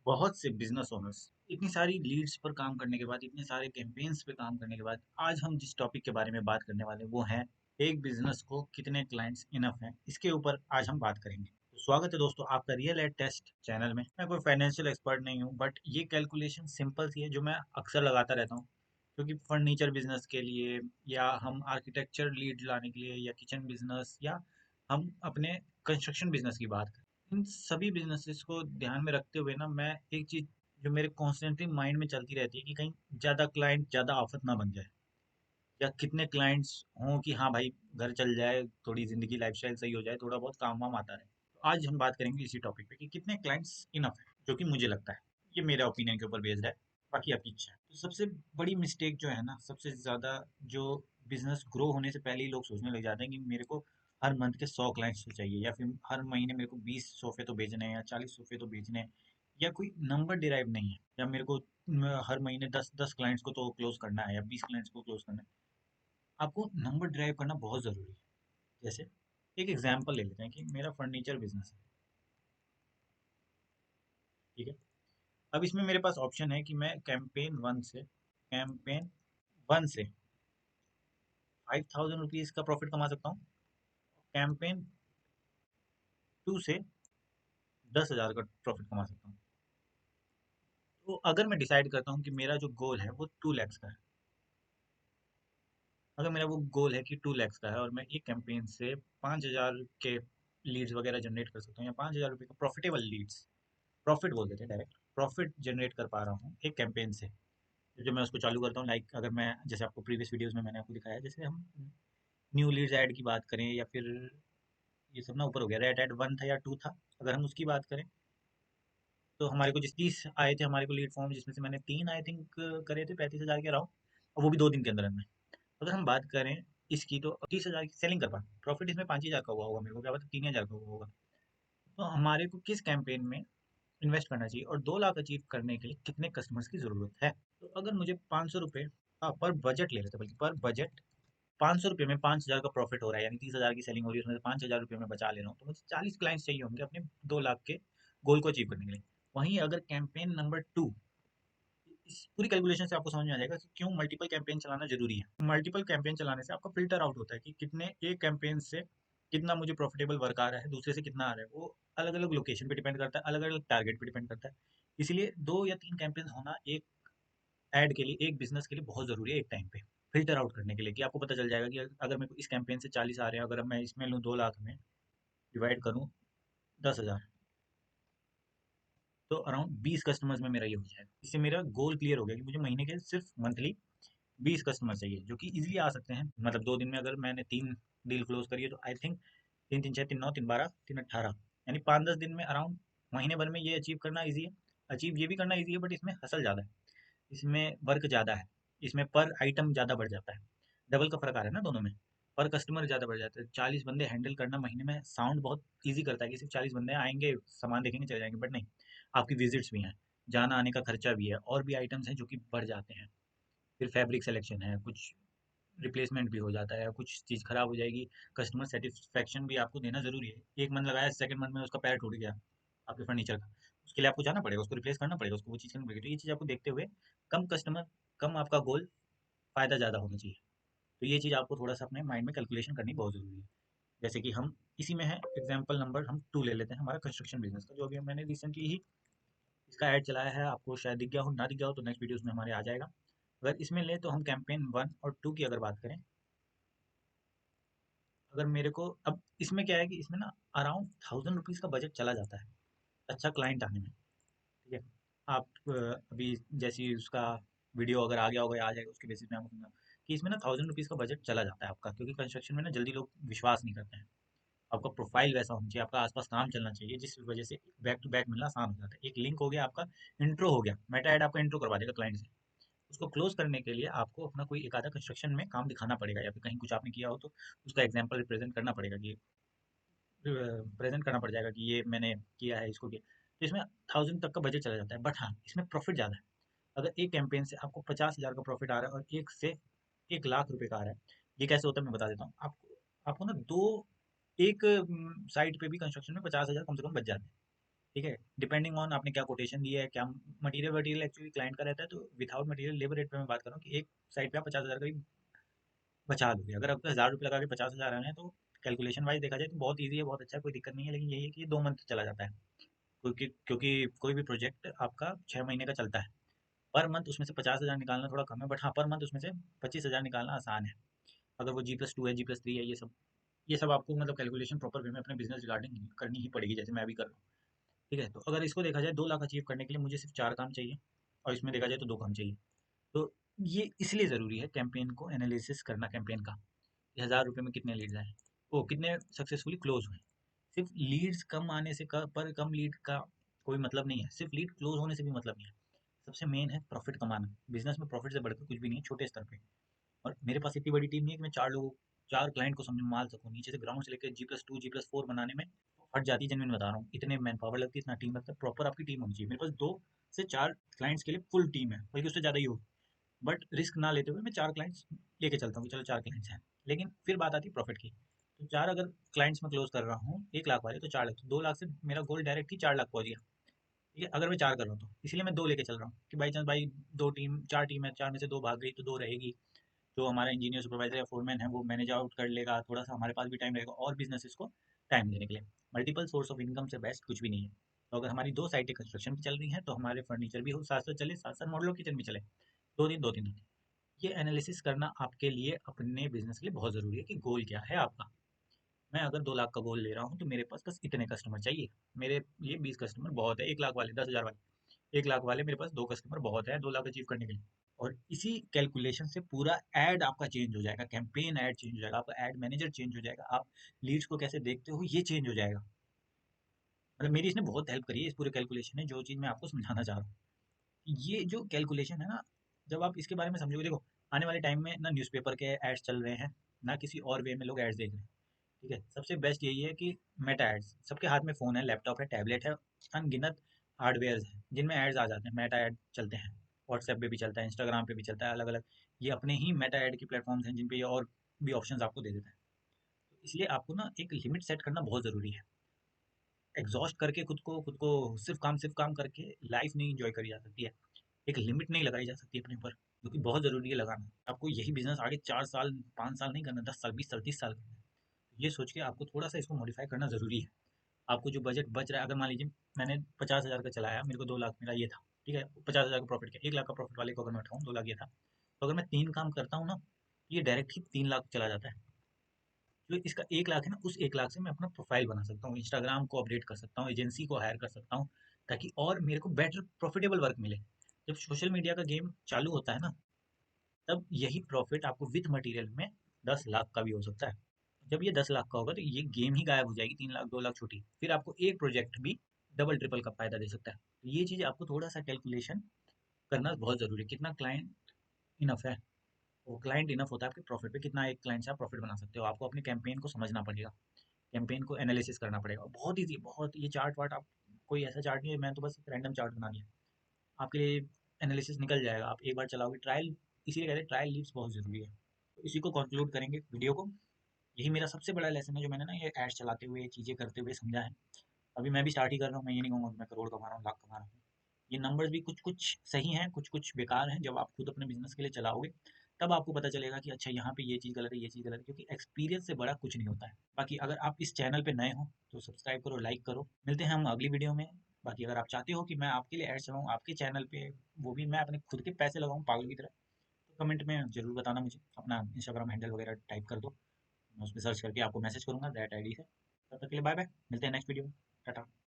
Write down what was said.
बहुत से business owners इतनी सारी लीड्स पर काम करने के बाद, इतने सारे कैंपेन्स पे काम करने के बाद, आज हम जिस टॉपिक के बारे में बात करने वाले हैं वो है एक बिजनेस को कितने क्लाइंट्स इनफ हैं, इसके ऊपर आज हम बात करेंगे। तो स्वागत है दोस्तों आपका रियल एड टेस्ट चैनल में। मैं कोई फाइनेंशियल एक्सपर्ट नहीं हूँ, बट ये कैलकुलेशन सिंपल सी है जो मैं अक्सर लगाता रहता हूँ। क्योंकि फर्नीचर बिजनेस के लिए, या हम आर्किटेक्चर लीड लाने के लिए, या किचन बिजनेस, या हम अपने कंस्ट्रक्शन बिजनेस की बात करें, इन सभी बिजनेसेस को ध्यान में रखते हुए ना, मैं एक चीज जो मेरे कॉन्स्टेंटली माइंड में चलती रहती है कि कहीं ज़्यादा क्लाइंट ज़्यादा आफत ना बन जाए, या कितने क्लाइंट्स हों कि हाँ भाई घर चल जाए, थोड़ी ज़िंदगी लाइफस्टाइल सही हो जाए, थोड़ा बहुत काम वाम आता रहे। तो आज हम बात करेंगे इसी टॉपिक पे कि कितने क्लाइंट्स इनफ है, जो कि मुझे लगता है। ये मेरा ओपिनियन के ऊपर बेस्ड है, बाकी आपकी इच्छा है। तो सबसे बड़ी मिस्टेक जो है ना, सबसे ज़्यादा जो बिजनेस ग्रो होने से पहले ही लोग सोचने लग जाते हैं कि मेरे को हर मंथ के 100 क्लाइंट्स तो चाहिए, या फिर हर महीने मेरे को 20 सोफे तो बेचने हैं, या 40 सोफे तो बेचने हैं, या कोई नंबर डिराइव नहीं है, या मेरे को हर महीने 10 10 क्लाइंट्स को तो क्लोज करना है, या 20 क्लाइंट्स को क्लोज करना है। आपको नंबर ड्राइव करना बहुत ज़रूरी है। जैसे एक एग्जांपल ले लेते हैं कि मेरा फर्नीचर बिजनेस है, ठीक है। अब इसमें मेरे पास ऑप्शन है कि मैं कैंपेन वन से 5000 रुपीज़ का प्रॉफिट कमा सकता हूँ, कैंपेन 2 से 10,000 का प्रॉफिट कमा सकता हूँ। तो अगर मैं डिसाइड करता हूँ कि मेरा जो गोल है वो 2 lakhs का है, अगर मेरा वो गोल है कि 2 lakhs का है, और मैं एक कैंपेन से 5,000 के लीड्स वगैरह जनरेट कर सकता हूँ, या 5,000 रुपये का प्रॉफिटेबल लीड्स, प्रॉफिट बोल देते हैं डायरेक्ट, प्रॉफिट जनरेट कर पा रहा हूँ एक कैंपेन से, जब मैं उसको चालू करता हूँ। लाइक अगर मैं, जैसे आपको प्रीवियस वीडियोस में मैंने आपको दिखाया है, जैसे हम न्यू लीड्स ऐड की बात करें, या फिर ये सब ना ऊपर हो गया, रेट ऐड 1 था या 2 था, अगर हम उसकी बात करें, तो हमारे को जिस 30 आए थे हमारे को लीड फॉर्म, जिसमें से मैंने 3 आई थिंक करे थे 35,000 के अराउंड, और वो भी 2 दिन के अंदर अंदर। अगर हम बात करें इसकी, तो 30,000 की सेलिंग कर पा, प्रॉफिट इसमें 5,000 का हुआ होगा, मेरे को क्या पता 3,000 का हुआ होगा। तो हमारे को किस कैंपेन में इन्वेस्ट करना चाहिए, और 2 लाख अचीव करने के लिए कितने कस्टमर्स की ज़रूरत है। तो अगर मुझे 500 रुपये पर बजट ले लेते हैं, बल्कि पर बजट 500 रुपये में 5,000 का प्रॉफिट हो रहा है, यानी 30,000 की सेलिंग हो रही है, उसमें से 5,000 रुपये में बचा ले रहा हूँ, तो मुझे 40 क्लाइंट्स चाहिए होंगे अपने 2 लाख के गोल को अचीव करने के लिए। वहीं अगर कैंपेन नंबर 2, इस पूरी कैलकुलेशन से आपको समझ में आ जाएगा कि क्यों मल्टीपल कैंपेन चलाना जरूरी है। मल्टीपल कैंपेन चलाने से आपका फिल्टर आउट होता है कि कितने एक कैंपेन से कितना मुझे प्रॉफिटेबल वर्क आ रहा है, दूसरे से कितना आ रहा है। वो अलग अलग लोकेशन पे डिपेंड करता है, अलग अलग टारगेट पे डिपेंड करता है। इसलिए 2 या 3 कैंपेन होना एक ऐड के लिए, एक बिजनेस के लिए बहुत जरूरी है एक टाइम पे, फिल्टर आउट करने के लिए, कि आपको पता चल जाएगा कि अगर मेरे को इस कैंपेन से 40 आ रहे हैं, अगर मैं इसमें लूँ 2 लाख में डिवाइड करूँ 10,000, तो अराउंड 20 कस्टमर्स में मेरा ये हो जाएगा। इससे मेरा गोल क्लियर हो गया कि मुझे महीने के सिर्फ मंथली 20 कस्टमर चाहिए, जो कि इजीली आ सकते हैं। मतलब 2 दिन में अगर मैंने 3 डील क्लोज करी है, तो आई थिंक 3 3 6 3 9 3 12 यानी 5 10 दिन में अराउंड, महीने भर में ये अचीव करना ईजी है। अचीव ये भी करना ईजी है, बट इसमें हसल ज़्यादा है, इसमें वर्क ज़्यादा है, इसमें पर आइटम ज़्यादा बढ़ जाता है, डबल का फ़र्क आ रहा है ना दोनों में। पर कस्टमर ज़्यादा बढ़ जाता है। 40 बंदे हैंडल करना महीने में साउंड बहुत ईजी करता है कि सिर्फ 40 बंदे आएंगे, सामान देखेंगे चले जाएंगे, बट नहीं, आपकी विजिट्स भी हैं, जाना आने का खर्चा भी है, और भी आइटम्स हैं जो कि बढ़ जाते हैं। फिर फैब्रिक सिलेक्शन है, कुछ रिप्लेसमेंट भी हो जाता है, कुछ चीज़ खराब हो जाएगी, कस्टमर सेटिस्फेक्शन भी आपको देना ज़रूरी है। एक मन लगाया, सेकंड मंथ में उसका पैर टूट गया आपके फर्नीचर का, उसके लिए आपको जाना पड़ेगा, उसको रिप्लेस करना पड़ेगा, उसको वो चीज़ करनी पड़ेगी। तो ये चीज़ आपको देखते हुए, कम कस्टमर, कम आपका गोल, फ़ायदा ज़्यादा होना चाहिए। तो ये चीज़ आपको थोड़ा सा अपने माइंड में कैलकुलेशन करनी बहुत ज़रूरी है। जैसे कि हम इसी में है, एग्जाम्पल नंबर हम 2 ले लेते हैं, हमारा कंस्ट्रक्शन बिजनेस का, जो अभी मैंने रिसेंटली ही इसका ऐड चलाया है, आपको शायद दिख गया हो, ना दिख गया हो तो नेक्स्ट वीडियोस में हमारे आ जाएगा। अगर इसमें ले, तो हम कैंपेन 1 और 2 की अगर बात करें, अगर मेरे को, अब इसमें क्या है कि इसमें ना अराउंड 1,000 रुपीज़ का बजट चला जाता है अच्छा क्लाइंट आने में, ठीक है। आप अभी जैसी उसका वीडियो अगर आ गया होगा या आ जाएगा, उसके बेसिस में आपको समझा कि इसमें ना 1,000 रुपीज़ का बजट चला जाता है आपका, क्योंकि कंस्ट्रक्शन में ना जल्दी लोग विश्वास नहीं करते हैं। आपका प्रोफाइल वैसा होना चाहिए, आपका आसपास काम चलना चाहिए, जिस वजह से बैक टू बैक मिलना आसान हो जाता है। एक लिंक हो गया आपका, इंट्रो हो गया, मेटा ऐड आपका इंट्रो करवा देगा क्लाइंट से। उसको क्लोज करने के लिए आपको अपना कोई एक आधा कंस्ट्रक्शन में काम दिखाना पड़ेगा, या फिर कहीं कुछ आपने किया हो तो उसका एग्जाम्पल रिप्रेजेंट करना पड़ेगा, कि प्रेजेंट करना पड़ जाएगा कि ये मैंने किया है, इसको किया। तो इसमें 1,000 तक का बजट चला जाता है, बट हाँ, इसमें प्रॉफिट ज़्यादा है। अगर एक कैंपेन से आपको 50,000 का प्रॉफिट आ रहा है, और एक से 1 लाख रुपए का आ रहा है, ये कैसे होता है मैं बता देता हूँ आपको। आपको ना दो, एक साइट पे भी कंस्ट्रक्शन में 50,000 कम से कम बच जाते हैं। ठीक है, डिपेंडिंग ऑन आपने क्या कोटेशन दिया है, क्या मटेरियल वटीरियल एक्चुअली क्लाइंट का रहता है, तो विदाउट मटेरियल लेबर रेट पे मैं बात कर रहा हूँ कि एक साइड पे आप 50,000 का भी बचा दोगे। अगर आपको 1000 रुपये लगा के 50,000 आने हैं तो कैलकुलेशन वाइज देखा जाए तो बहुत ईजी है, बहुत अच्छा है, कोई दिक्कत नहीं है। लेकिन यही है कि ये 2 मंथ चला जाता है, क्योंकि कोई भी प्रोजेक्ट आपका 6 महीने का चलता है। पर मंथ उसमें से 50,000 निकालना थोड़ा कम है, बट हाँ पर मंथ उसमें से 25,000 निकालना आसान है। अगर वो G+2 है, G+3 है, ये सब आपको मतलब कैलकुलेशन प्रॉपर वे में अपने बिजनेस रिगार्डिंग करनी ही पड़ेगी, जैसे मैं भी कर रहा हूँ। ठीक है, तो अगर इसको देखा जाए 2 लाख अचीव करने के लिए मुझे सिर्फ 4 काम चाहिए, और इसमें देखा जाए तो 2 काम चाहिए। तो ये इसलिए ज़रूरी है कैंपेन को एनालिसिस करना, कैंपेन का 1000 रुपये में कितने लीड्स आए, वो कितने सक्सेसफुली क्लोज हुए। सिर्फ लीड्स कम आने से पर कम लीड का कोई मतलब नहीं है, सिर्फ लीड क्लोज होने से भी मतलब नहीं है। सबसे मेन है प्रॉफिट कमाना। बिजनेस में प्रॉफिट से बढ़कर कुछ भी नहीं है, छोटे स्तर पे। और मेरे पास इतनी बड़ी टीम नहीं है कि मैं 4 क्लाइंट को संभाल सकूँ, नीचे से ग्राउंड से लेकर G+2 G+4 बनाने में फट जाती है, जेन्युइन बता रहा हूँ। इतने मैन पावर लगती है, इतना टीम लगता है, प्रॉपर आपकी टीम होनी चाहिए। मेरे पास 2 से 4 क्लाइंट्स के लिए फुल टीम है, बल्कि उससे ज़्यादा ही हो। बट रिस्क ना लेते हुए मैं 4 क्लाइंट्स लेके चलता हूँ कि चलो 4 क्लाइंट्स हैं। लेकिन फिर बात आती है प्रॉफिट की। तो चार अगर क्लाइंट्स में क्लोज कर रहा हूँ 1 लाख वाले, तो 4 लाख, तो 2 लाख से मेरा गोल डायरेक्ट ही 4 लाख पहुंच गया। ठीक है, अगर मैं 4 कर रहा हूँ तो इसलिए मैं 2 लेके चल रहा हूँ कि बाई चांस भाई 4 टीम है, 4 में से 2 भाग गई तो 2 रहेगी। जो हमारा इंजीनियर सुपरवाइजर या फोरमैन है वो मैनेज आउट कर लेगा, थोड़ा सा हमारे पास भी टाइम रहेगा और बिजनेस को टाइम देने के लिए। मल्टीपल सोर्स ऑफ इनकम से बेस्ट कुछ भी नहीं है। तो अगर हमारी 2 साइटें कंस्ट्रक्शन की चल रही हैं तो हमारे फर्नीचर भी हो साथ साथ चले, साथ साथ मॉडल किचन भी चले। 2 दिन 2 दिन। ये एनालिसिस करना आपके लिए अपने बिजनेस के लिए बहुत ज़रूरी है कि गोल क्या है आपका। मैं अगर 2 लाख का गोल ले रहा हूँ तो मेरे पास बस इतने कस्टमर चाहिए। मेरे लिए 20 कस्टमर बहुत है, 1 लाख वाले, 10,000 वाले, 1 लाख वाले मेरे पास 2 कस्टमर बहुत है 2 लाख अचीव करने के लिए। और इसी कैलकुलेशन से पूरा एड आपका चेंज हो जाएगा, कैंपेन एड चेंज हो जाएगा, आपका एड मैनेजर चेंज हो जाएगा, आप लीड्स को कैसे देखते हो ये चेंज हो जाएगा। मतलब मेरी इसने बहुत हेल्प करी है, इस पूरे कैलकुलेशन ने, जो चीज़ मैं आपको समझाना चाह रहा हूँ। ये जो कैलकुलेशन है ना, जब आप इसके बारे में समझोगे, देखो आने वाले टाइम में ना न्यूज़पेपर के एड्स चल रहे हैं, ना किसी और वे में लोग एड्स देख रहे हैं। ठीक है, सबसे बेस्ट यही है कि मेटा एड्स, सबके हाथ में फ़ोन है, लैपटॉप है, टैबलेट है, अनगिनत हार्डवेयर हैं जिनमें एड्स आ जाते हैं, मेटा ऐड चलते हैं। व्हाट्सएप पे भी चलता है, इंस्टाग्राम पे भी चलता है, अलग अलग ये अपने ही मेटा ऐड के प्लेटफॉर्म्स हैं जिन पे ये और भी ऑप्शंस आपको दे देता है। तो इसलिए आपको ना एक लिमिट सेट करना बहुत ज़रूरी है। एग्जॉस्ट करके खुद को सिर्फ काम करके लाइफ नहीं इंजॉय करी जा सकती है। एक लिमिट नहीं लगाई जा सकती अपने ऊपर, जो कि बहुत ज़रूरी है लगाना। आपको यही बिजनेस आगे 4 साल 5 साल नहीं करना, 10 साल 20 साल 30 साल करना है। ये सोच के आपको थोड़ा सा इसको मॉडिफाई करना ज़रूरी है। आपको जो बजट बच रहा है, अगर मान लीजिए मैंने 50,000 का चलाया, मेरे को 2 लाख मेरा ये था। ठीक है, 50,000 का प्रॉफिट किया, 1 लाख का प्रॉफिट वाले को अगर मैं उठाऊँ 2 लाख ये था। तो अगर मैं 3 काम करता हूँ ना, ये डायरेक्ट ही 3 लाख चला जाता है। जो इसका 1 लाख है ना, उस 1 लाख से मैं अपना प्रोफाइल बना सकता हूँ, इंस्टाग्राम को अपडेट कर सकता हूँ, एजेंसी को हायर कर सकता हूँ, ताकि और मेरे को बेटर प्रॉफिटेबल वर्क मिले। जब सोशल मीडिया का गेम चालू होता है ना, तब यही प्रॉफिट आपको विथ मटेरियल में 10 लाख का भी हो सकता है। जब ये 10 लाख का होगा तो ये गेम ही गायब हो जाएगी, 3 लाख 2 लाख छुट्टी, फिर आपको एक प्रोजेक्ट भी डबल ट्रिपल का फायदा दे सकता है। तो ये चीज़ आपको थोड़ा सा कैलकुलेशन करना बहुत ज़रूरी है, कितना क्लाइंट इनफ है। वो क्लाइंट इनफ होता है आपके प्रॉफिट पे, कितना एक क्लाइंट से आप प्रॉफिट बना सकते हो। आपको अपने कैंपेन को समझना पड़ेगा, कैंपेन को एनालिसिस करना पड़ेगा। बहुत ईजी, बहुत ये चार्ट वार्ट, आप कोई ऐसा चार्ट नहीं है, मैं तो बस रैंडम चार्ट बना दिया, आपके लिए एनालिसिस निकल जाएगा। आप एक बार चलाओगे ट्रायल, इसीलिए कहते हैं ट्रायल लीव्स बहुत ज़रूरी है। तो इसी को कंक्लूड करेंगे वीडियो को। यही मेरा सबसे बड़ा लेसन है जो मैंने ना ये एड्स चलाते हुए, ये चीज़ें करते हुए समझा है। अभी मैं भी स्टार्ट ही कर रहा हूँ, मैं ये नहीं कहूँगा कि मैं करोड़ कमा रहा हूँ, लाख कमा रहा हूँ। ये नंबर्स भी कुछ कुछ सही हैं, कुछ कुछ बेकार हैं। जब आप खुद अपने बिजनेस के लिए चलाओगे तब आपको पता चलेगा कि अच्छा यहाँ पे ये चीज़ गलत है, ये चीज़ गलत है, क्योंकि एक्सपीरियंस से बड़ा कुछ नहीं होता है। बाकी अगर आप इस चैनल पे नए हो तो सब्सक्राइब करो, लाइक करो। मिलते हैं हम अगली वीडियो में। बाकी अगर आप चाहते हो कि मैं आपके लिए एड चलाऊँ आपके चैनल पे, वो भी मैं अपने खुद के पैसे लगाऊँ पागल की तरह, तो कमेंट में ज़रूर बताना मुझे। अपना इंस्टाग्राम हैंडल वगैरह टाइप कर दो, मैं उस पर सर्च करके आपको मैसेज करूँगा दैट आईडी से। तब तक के लिए बाय बाय, मिलते हैं नेक्स्ट वीडियो में। टाटा।